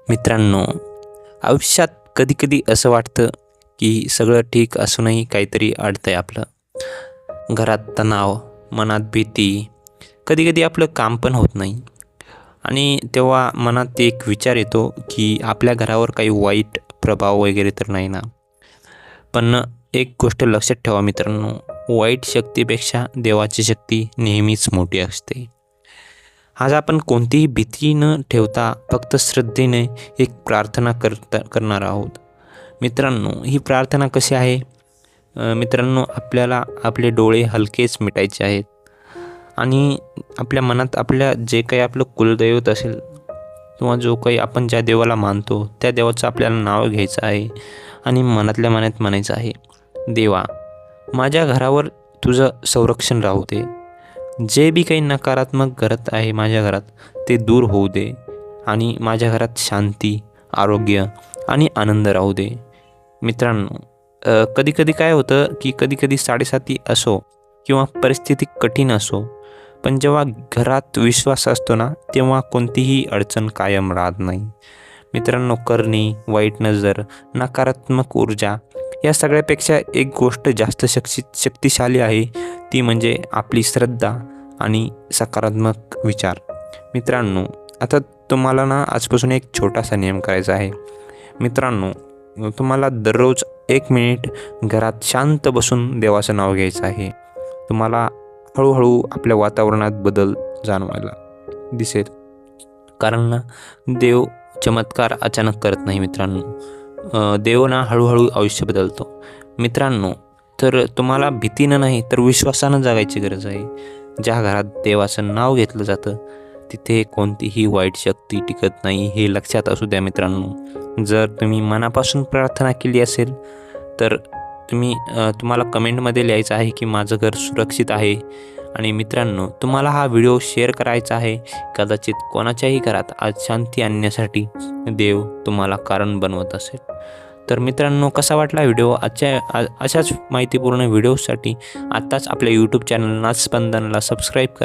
मित्रांनो, आयुष्यात कधी-कधी असं वाटतं, की सगळं ठीक असूनही काहीतरी अडतंय आपलं. घरात तणाव, मनात भीती, कधी-कधी आपलं काम पण होत नाही आणि तेव्हा मनात एक विचार येतो, की आपल्या घरावर काही वाईट प्रभाव वगैरे तर नाही ना? पण एक गोष्ट लक्षात ठेवा मित्रांनो, वाईट शक्तीपेक्षा देवाची शक्ती नेहमीच मोठी असते. आज आपण कोणतीही भीती न ठेवता फक्त श्रद्धेने एक प्रार्थना करणार आहोत. मित्रांनो, ही प्रार्थना कशी आहे? मित्रांनो, आपल्याला आपले डोळे हलकेच मिटायचे आहेत आणि आपल्या मनात आपल्या जे काही आपलं कुलदैवत असेल किंवा जो काही आपण ज्या देवाला मानतो त्या देवाचं आपल्याला नाव घ्यायचं आहे आणि मनातल्या मनात म्हणायचं आहे, देवा, माझ्या घरावर तुझं संरक्षण राहू दे. जे बी काही नकारात्मक घडत आहे माझ्या घरात ते दूर होऊ दे आणि माझ्या घरात शांती, आरोग्य आणि आनंद राहू दे. मित्रांनो, कधी-कधी काय होतं, की कधी-कधी साडेसाती असो किंवा परिस्थिती कठीण असो, पण जेव्हा घरात विश्वास असतो ना, तेव्हा कोणतीही अडचण कायम राहत नाही. मित्रांनो, करणी, वाईट नजर, नकारात्मक ऊर्जा या सगळ्यापेक्षा एक गोष्ट जास्त शक्तिशाली आहे, ती म्हणजे आपली श्रद्धा आणि सकारात्मक विचार. मित्रांनो, आता तुम्हाला ना आजपासून एक छोटासा नियम करायचा आहे. मित्रांनो, तुम्हाला दररोज 1 मिनिट घरात शांत बसून देवाचं नाव घ्यायचं आहे. तुम्हाला हळूहळू आपल्या वातावरणात बदल जाणवायला दिसेल. कारण ना, देव चमत्कार अचानक करत नाही मित्रांनो. देव ना हळूहळू आयुष्य बदलतो. मित्रांनो, तर तुम्हाला भीतीनं नाही तर विश्वासानं जगायची गरज आहे. ज्या घरात देवाचं नाव घेतलं जातं तिथे कोणतीही वाईट शक्ती टिकत नाही, हे लक्षात असू द्या मित्रांनो. जर तुम्ही मनापासून प्रार्थना केली असेल तर तुम्हाला कमेंटमध्ये लिहायचं आहे की माझं घर सुरक्षित आहे. आणि मित्रांनो, तुम्हाला हा व्हिडिओ शेअर करायचा आहे. कदाचित कोणाच्याही घरात आज शांती आणण्यासाठी देव तुम्हाला कारण बनवत असेल. तर मित्रांनो, कसा वाटला व्हिडिओ? अशाच माहितीपूर्ण व्हिडिओसाठी आत्ताच आपल्या यूट्यूब चॅनल नादस्पंदनला सबस्क्राईब करा.